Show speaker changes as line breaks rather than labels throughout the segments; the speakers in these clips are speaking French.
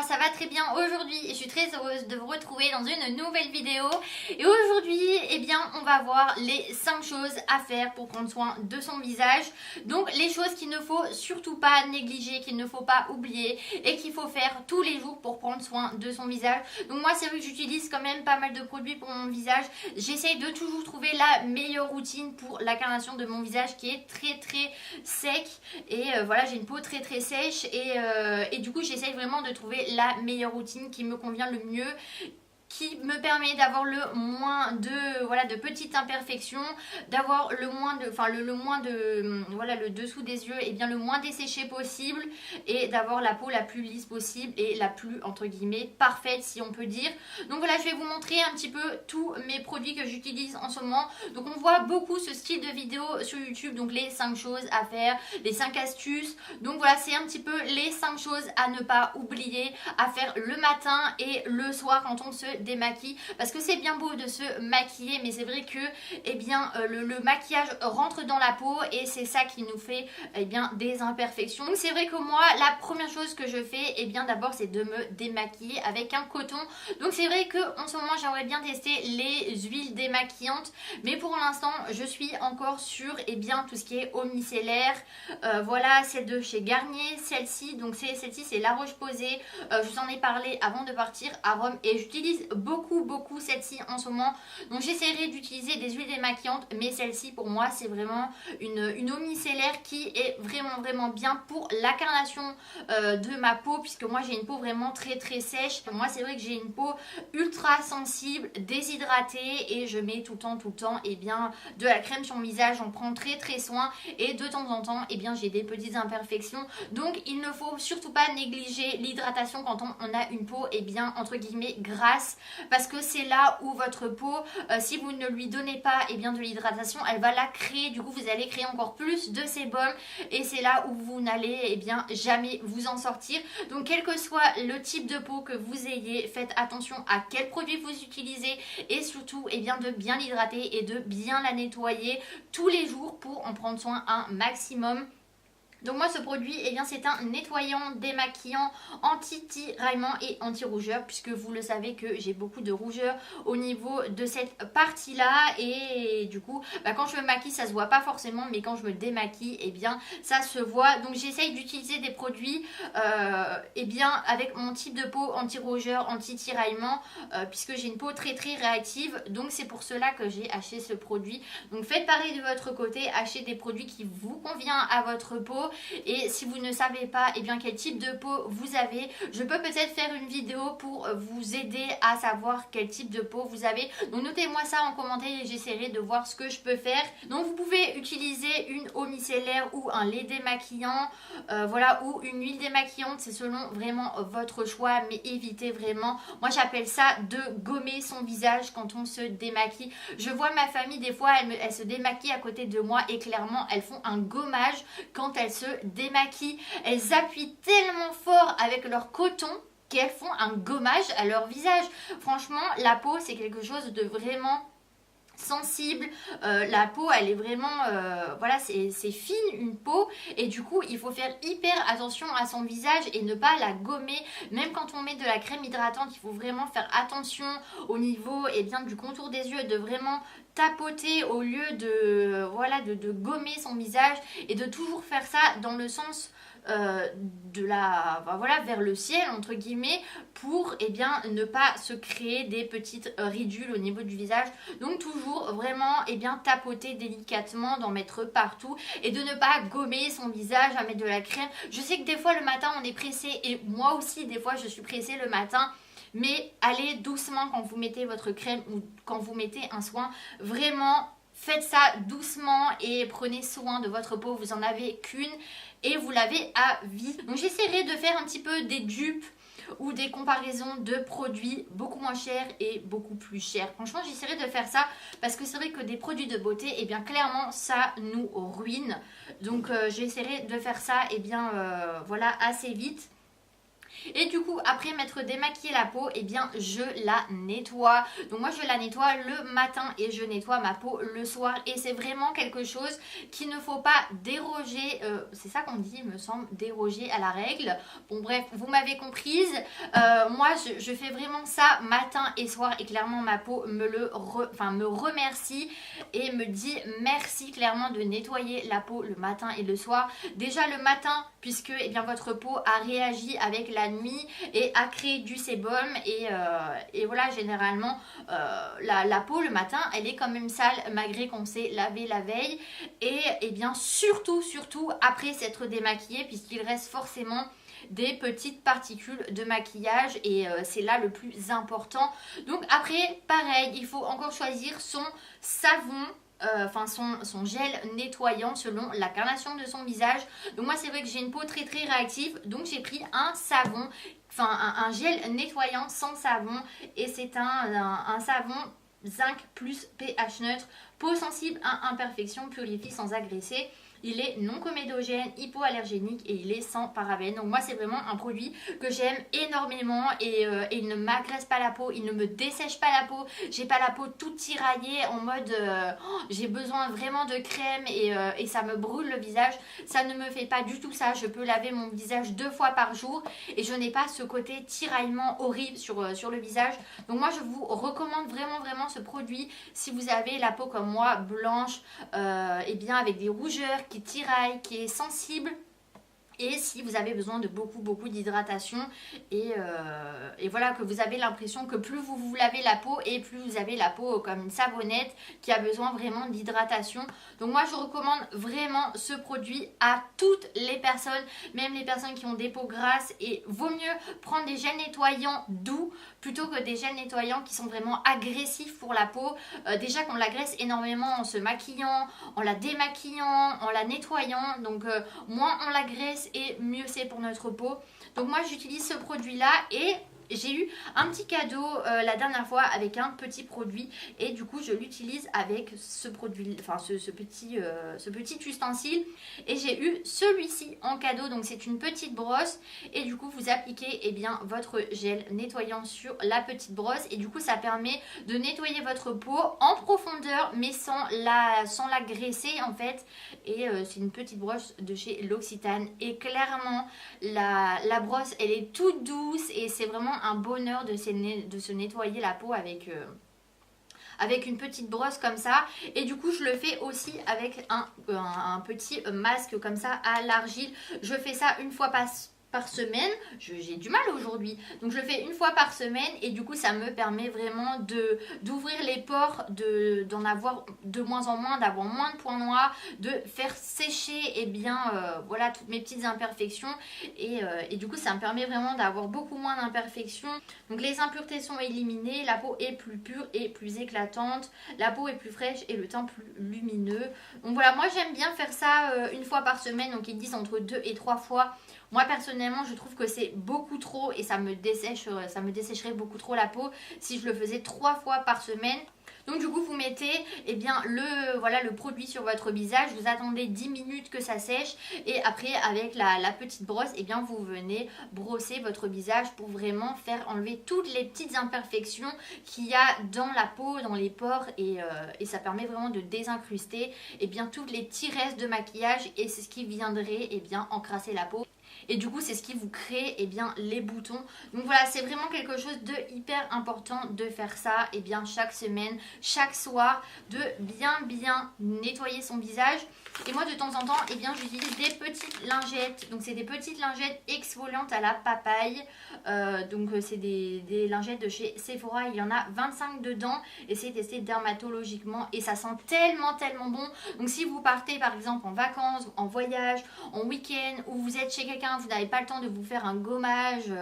moi ça va très bien aujourd'hui et je suis très heureuse de vous retrouver dans une nouvelle vidéo. Et aujourd'hui, eh bien, on va voir les 5 choses à faire pour prendre soin de son visage. Donc les choses qu'il ne faut surtout pas négliger, qu'il ne faut pas oublier et qu'il faut faire tous les jours pour prendre soin de son visage. Donc moi c'est vrai que j'utilise quand même pas mal de produits pour mon visage. J'essaye de toujours trouver la meilleure routine pour la carnation de mon visage qui est très sec. Et voilà, j'ai une peau très sèche et du coup j'essaye vraiment de trouver la meilleure routine qui me convient le mieux, qui me permet d'avoir le moins de petites imperfections, d'avoir le moins le dessous des yeux et bien le moins desséché possible et d'avoir la peau la plus lisse possible et la plus entre guillemets parfaite si on peut dire. Donc voilà, je vais vous montrer un petit peu tous mes produits que j'utilise en ce moment. Donc on voit beaucoup ce style de vidéo sur YouTube, donc les 5 choses à faire, les 5 astuces. Donc voilà, c'est un petit peu les 5 choses à ne pas oublier à faire le matin et le soir quand on se démaquille, parce que c'est bien beau de se maquiller mais c'est vrai que le maquillage rentre dans la peau et c'est ça qui nous fait des imperfections. Donc c'est vrai que moi la première chose que je fais d'abord c'est de me démaquiller avec un coton. Donc c'est vrai que en ce moment j'aimerais bien tester les huiles démaquillantes, mais pour l'instant je suis encore sur tout ce qui est eau micellaire. Voilà, celle de chez Garnier, celle-ci, donc celle-ci c'est La Roche-Posay. Je vous en ai parlé avant de partir à Rome et j'utilise beaucoup celle-ci en ce moment. Donc j'essaierai d'utiliser des huiles démaquillantes, mais celle-ci pour moi c'est vraiment une eau micellaire qui est vraiment bien pour la carnation de ma peau, puisque moi j'ai une peau vraiment très sèche. Moi c'est vrai que j'ai une peau ultra sensible, déshydratée, et je mets tout le temps de la crème sur mon visage, j'en prends très soin et de temps en temps j'ai des petites imperfections. Donc il ne faut surtout pas négliger l'hydratation quand on a une peau entre guillemets grasse, parce que c'est là où votre peau, si vous ne lui donnez pas de l'hydratation, elle va la créer. Du coup vous allez créer encore plus de sébum et c'est là où vous n'allez jamais vous en sortir. Donc quel que soit le type de peau que vous ayez, faites attention à quel produit vous utilisez et surtout de bien l'hydrater et de bien la nettoyer tous les jours pour en prendre soin un maximum. Donc moi ce produit c'est un nettoyant démaquillant anti-tiraillement et anti-rougeur, puisque vous le savez que j'ai beaucoup de rougeur au niveau de cette partie là, et du coup quand je me maquille ça se voit pas forcément, mais quand je me démaquille ça se voit. Donc j'essaye d'utiliser des produits avec mon type de peau anti-rougeur, anti-tiraillement, puisque j'ai une peau très réactive. Donc c'est pour cela que j'ai acheté ce produit. Donc faites pareil de votre côté, achetez des produits qui vous conviennent à votre peau. Et si vous ne savez pas quel type de peau vous avez, je peux peut-être faire une vidéo pour vous aider à savoir quel type de peau vous avez. Donc notez-moi ça en commentaire et j'essaierai de voir ce que je peux faire. Donc vous pouvez utiliser une eau micellaire ou un lait démaquillant, ou une huile démaquillante, c'est selon vraiment votre choix, mais évitez vraiment. Moi j'appelle ça de gommer son visage quand on se démaquille. Je vois ma famille des fois, elle se démaquille à côté de moi et clairement elles font un gommage quand elles se démaquillent. Elles appuient tellement fort avec leur coton qu'elles font un gommage à leur visage. Franchement, la peau c'est quelque chose de vraiment sensible. La peau elle est vraiment c'est fine une peau, et du coup il faut faire hyper attention à son visage et ne pas la gommer. Même quand on met de la crème hydratante, il faut vraiment faire attention au niveau du contour des yeux, de vraiment tapoter au lieu de gommer son visage, et de toujours faire ça dans le sens vers le ciel entre guillemets, pour ne pas se créer des petites ridules au niveau du visage. Donc toujours vraiment tapoter délicatement, d'en mettre partout et de ne pas gommer son visage, à mettre de la crème. Je sais que des fois le matin on est pressé, et moi aussi des fois je suis pressée le matin, mais allez doucement quand vous mettez votre crème ou quand vous mettez un soin. Vraiment faites ça doucement et prenez soin de votre peau. Vous en avez qu'une et vous l'avez à vie. Donc j'essaierai de faire un petit peu des dupes ou des comparaisons de produits beaucoup moins chers et beaucoup plus chers. Franchement j'essaierai de faire ça, parce que c'est vrai que des produits de beauté clairement ça nous ruine. Donc j'essaierai de faire ça assez vite. Et du coup, après m'être démaquillé la peau, eh bien je la nettoie. Donc moi je la nettoie le matin et je nettoie ma peau le soir. Et c'est vraiment quelque chose qu'il ne faut pas déroger, c'est ça qu'on dit il me semble, déroger à la règle. Bon bref, vous m'avez comprise. Moi je fais vraiment ça matin et soir et clairement ma peau me remercie et me dit merci clairement de nettoyer la peau le matin et le soir. Déjà le matin puisque eh bien, votre peau a réagi avec la nuit et a créé du sébum et voilà généralement la peau le matin elle est quand même sale malgré qu'on s'est lavé la veille et bien surtout après s'être démaquillé puisqu'il reste forcément des petites particules de maquillage et c'est là le plus important. Donc après pareil il faut encore choisir son savon, enfin son gel nettoyant selon la carnation de son visage. Donc moi c'est vrai que j'ai une peau très réactive, donc j'ai pris un savon, enfin un gel nettoyant sans savon et c'est un savon zinc plus pH neutre, peau sensible à imperfection, purifie sans agresser. Il est non comédogène, hypoallergénique et il est sans parabènes. Donc moi c'est vraiment un produit que j'aime énormément et il ne m'agresse pas la peau, il ne me dessèche pas la peau. J'ai pas la peau toute tiraillée en mode j'ai besoin vraiment de crème et ça me brûle le visage. Ça ne me fait pas du tout ça. Je peux laver mon visage 2 fois par jour et je n'ai pas ce côté tiraillement horrible sur le visage. Donc moi je vous recommande vraiment ce produit si vous avez la peau comme moi blanche et bien avec des rougeurs, qui tiraille, qui est sensible et si vous avez besoin de beaucoup d'hydratation et voilà que vous avez l'impression que plus vous vous lavez la peau et plus vous avez la peau comme une savonnette qui a besoin vraiment d'hydratation. Donc moi je recommande vraiment ce produit à toutes les personnes, même les personnes qui ont des peaux grasses et vaut mieux prendre des gels nettoyants doux plutôt que des gels nettoyants qui sont vraiment agressifs pour la peau. Déjà qu'on l'agresse énormément en se maquillant, en la démaquillant, en la nettoyant, donc moins on l'agresse et mieux c'est pour notre peau. Donc moi j'utilise ce produit là et j'ai eu un petit cadeau la dernière fois avec un petit produit et du coup je l'utilise avec ce produit, enfin ce petit ustensile et j'ai eu celui-ci en cadeau. Donc c'est une petite brosse et du coup vous appliquez eh bien votre gel nettoyant sur la petite brosse et du coup ça permet de nettoyer votre peau en profondeur mais sans la graisser en fait. Et c'est une petite brosse de chez L'Occitane et clairement la brosse elle est toute douce et c'est vraiment un bonheur de se nettoyer la peau avec une petite brosse comme ça. Et du coup je le fais aussi avec un petit masque comme ça à l'argile. Je fais ça une fois par semaine, j'ai du mal aujourd'hui, donc je le fais une fois par semaine et du coup ça me permet vraiment d'ouvrir les pores, d'en avoir de moins en moins, d'avoir moins de points noirs, de faire sécher et bien voilà toutes mes petites imperfections et du coup ça me permet vraiment d'avoir beaucoup moins d'imperfections. Donc les impuretés sont éliminées, la peau est plus pure et plus éclatante, la peau est plus fraîche et le teint plus lumineux. Donc voilà, moi j'aime bien faire ça une fois par semaine, donc ils disent entre 2 et 3 fois. Moi personnellement je trouve que c'est beaucoup trop et ça me dessécherait beaucoup trop la peau si je le faisais 3 fois par semaine. Donc du coup vous mettez eh bien, le produit sur votre visage, vous attendez 10 minutes que ça sèche et après avec la petite brosse eh bien, vous venez brosser votre visage pour vraiment faire enlever toutes les petites imperfections qu'il y a dans la peau, dans les pores et ça permet vraiment de désincruster eh bien, toutes les petits restes de maquillage et c'est ce qui viendrait eh bien, encrasser la peau. Et du coup c'est ce qui vous crée eh bien, les boutons. Donc voilà, c'est vraiment quelque chose de hyper important de faire ça eh bien, chaque semaine, chaque soir, de bien nettoyer son visage. Et moi de temps en temps eh bien, j'utilise des petites lingettes. Donc c'est des petites lingettes exfoliantes à la papaye. Donc c'est des lingettes de chez Sephora. Il y en a 25 dedans et c'est testé dermatologiquement et ça sent tellement bon. Donc si vous partez par exemple en vacances, en voyage, en week-end ou vous êtes chez quelqu'un, vous n'avez pas le temps de vous faire un gommage,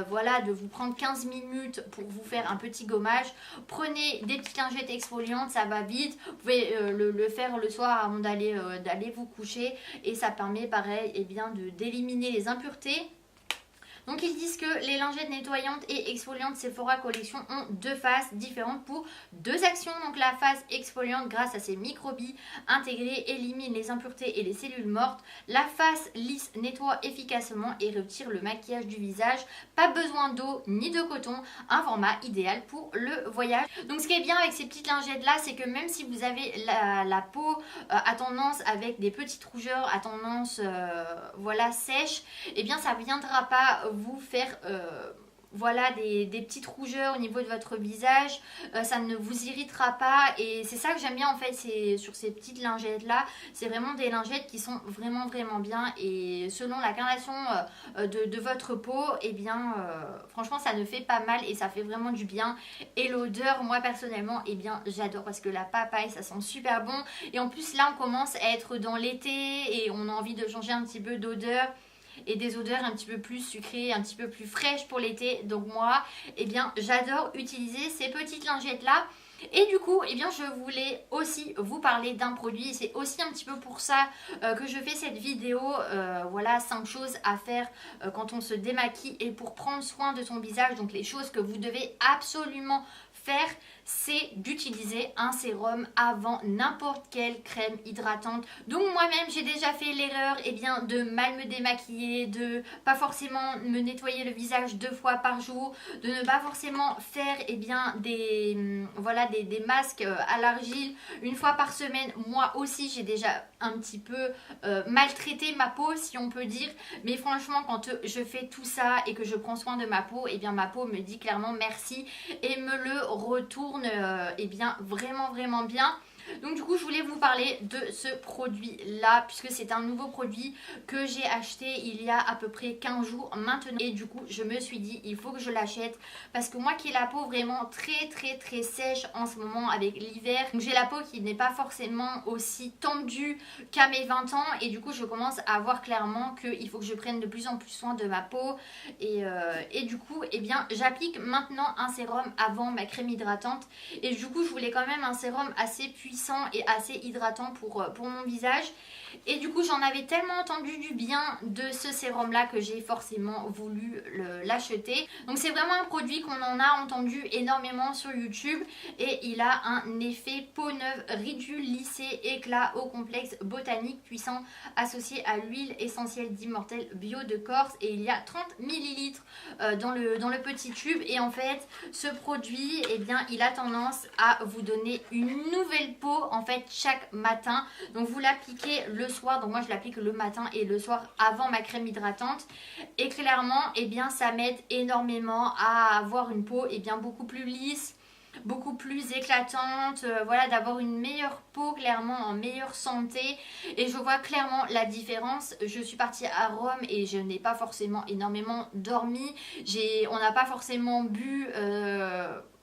voilà, de vous prendre 15 minutes pour vous faire un petit gommage, prenez des petites lingettes exfoliantes, ça va vite. Vous pouvez le faire le soir avant d'aller vous coucher et ça permet pareil eh bien, d'éliminer les impuretés, Donc ils disent que les lingettes nettoyantes et exfoliantes Sephora Collection ont deux faces différentes pour deux actions. Donc la phase exfoliante, grâce à ses microbilles intégrées, élimine les impuretés et les cellules mortes. La face lisse nettoie efficacement et retire le maquillage du visage. Pas besoin d'eau ni de coton, un format idéal pour le voyage. Donc ce qui est bien avec ces petites lingettes là, c'est que même si vous avez la peau à tendance avec des petites rougeurs, à tendance voilà sèche, et bien ça ne viendra pas vous faire voilà des petites rougeurs au niveau de votre visage, ça ne vous irritera pas, et c'est ça que j'aime bien en fait, c'est sur ces petites lingettes là, c'est vraiment des lingettes qui sont vraiment bien, et selon la carnation de votre peau, et bien franchement ça ne fait pas mal et ça fait vraiment du bien. Et l'odeur, moi personnellement, et bien j'adore, parce que la papaye ça sent super bon, et en plus là on commence à être dans l'été et on a envie de changer un petit peu d'odeur et des odeurs un petit peu plus sucrées, un petit peu plus fraîches pour l'été. Donc moi, eh bien, j'adore utiliser ces petites lingettes là. Et du coup, eh bien, je voulais aussi vous parler d'un produit. C'est aussi un petit peu pour ça que je fais cette vidéo. Voilà, 5 choses à faire quand on se démaquille et pour prendre soin de son visage. Donc les choses que vous devez absolument faire, c'est d'utiliser un sérum avant n'importe quelle crème hydratante. Donc moi-même j'ai déjà fait l'erreur de mal me démaquiller, de pas forcément me nettoyer le visage 2 fois par jour, de ne pas forcément faire des masques à l'argile 1 fois par semaine. Moi aussi j'ai déjà un petit peu maltraité ma peau, si on peut dire, mais franchement quand je fais tout ça et que je prends soin de ma peau, et bien ma peau me dit clairement merci et me le retourne vraiment bien. Donc du coup je voulais vous parler de ce produit là, puisque c'est un nouveau produit que j'ai acheté il y a à peu près 15 jours maintenant, et du coup je me suis dit il faut que je l'achète, parce que moi qui ai la peau vraiment très sèche en ce moment avec l'hiver, j'ai la peau qui n'est pas forcément aussi tendue qu'à mes 20 ans, et du coup je commence à voir clairement qu'il faut que je prenne de plus en plus soin de ma peau, et du coup j'applique maintenant un sérum avant ma crème hydratante, et du coup je voulais quand même un sérum assez puissant et assez hydratant pour mon visage, et du coup j'en avais tellement entendu du bien de ce sérum là que j'ai forcément voulu l'acheter. Donc c'est vraiment un produit qu'on en a entendu énormément sur YouTube, et il a un effet peau neuve, ridule, lissé, éclat au complexe botanique puissant associé à l'huile essentielle d'immortel bio de Corse, et il y a 30 ml dans le petit tube, et en fait ce produit il a tendance à vous donner une nouvelle peau en fait chaque matin. Donc vous l'appliquez le soir, donc moi je l'applique le matin et le soir avant ma crème hydratante, et clairement ça m'aide énormément à avoir une peau beaucoup plus lisse, beaucoup plus éclatante, voilà, d'avoir une meilleure peau, clairement en meilleure santé, et je vois clairement la différence. Je suis partie à Rome et je n'ai pas forcément énormément dormi, on n'a pas forcément bu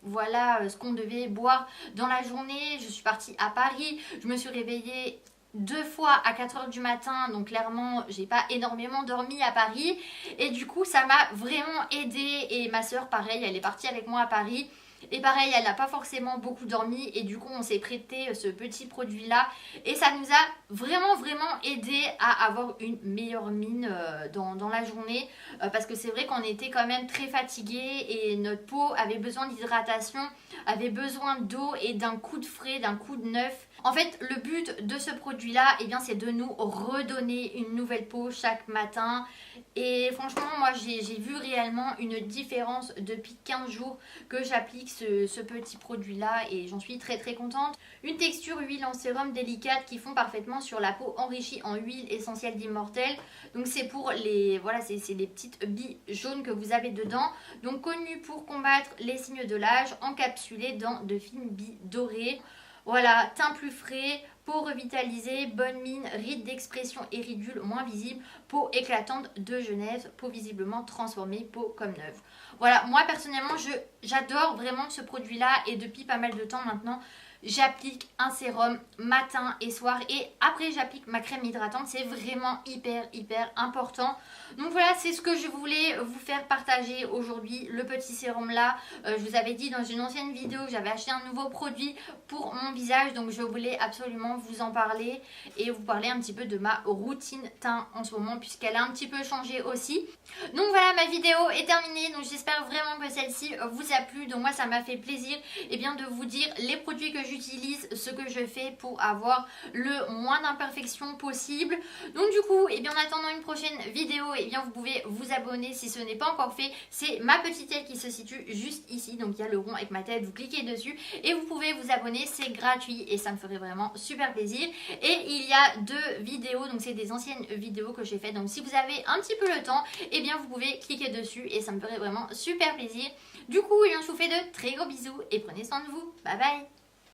voilà ce qu'on devait boire dans la journée. Je suis partie à Paris, je me suis réveillée 2 fois à 4 h du matin, donc clairement j'ai pas énormément dormi à Paris, et du coup ça m'a vraiment aidée. Et ma soeur pareil, elle est partie avec moi à Paris, et pareil elle n'a pas forcément beaucoup dormi, et du coup on s'est prêté ce petit produit là, et ça nous a vraiment aidé à avoir une meilleure mine dans la journée, parce que c'est vrai qu'on était quand même très fatigué et notre peau avait besoin d'hydratation, avait besoin d'eau et d'un coup de frais, d'un coup de neuf. En fait le but de ce produit là c'est de nous redonner une nouvelle peau chaque matin, et franchement moi j'ai vu réellement une différence depuis 15 jours que j'applique ce petit produit là, et j'en suis très contente. Une texture huile en sérum délicate qui fond parfaitement sur la peau enrichie en huile essentielle d'immortel. Donc c'est pour les, voilà, c'est les petites billes jaunes que vous avez dedans, donc connu pour combattre les signes de l'âge, encapsulé dans de fines billes dorées. Voilà, teint plus frais, peau revitalisée, bonne mine, rides d'expression et ridules moins visibles, peau éclatante de Genève, peau visiblement transformée, peau comme neuve. Voilà, moi personnellement j'adore vraiment ce produit là, et depuis pas mal de temps maintenant j'applique un sérum matin et soir et après j'applique ma crème hydratante. C'est vraiment hyper important. Donc voilà, c'est ce que je voulais vous faire partager aujourd'hui, le petit sérum là. Je vous avais dit dans une ancienne vidéo que j'avais acheté un nouveau produit pour mon visage, donc je voulais absolument vous en parler et vous parler un petit peu de ma routine teint en ce moment puisqu'elle a un petit peu changé aussi. Donc voilà, ma vidéo est terminée, donc j'espère vraiment que celle-ci vous a plu. Donc moi ça m'a fait plaisir de vous dire les produits que j'utilise, ce que je fais pour avoir le moins d'imperfections possible. Donc du coup, en attendant une prochaine vidéo, vous pouvez vous abonner si ce n'est pas encore fait. C'est ma petite aile qui se situe juste ici, donc il y a le rond avec ma tête, vous cliquez dessus et vous pouvez vous abonner, c'est gratuit et ça me ferait vraiment super plaisir. Et il y a 2 vidéos, donc c'est des anciennes vidéos que j'ai faites, donc si vous avez un petit peu le temps, vous pouvez cliquer dessus et ça me ferait vraiment super plaisir. Du coup, je vous fais de très gros bisous et prenez soin de vous. Bye bye.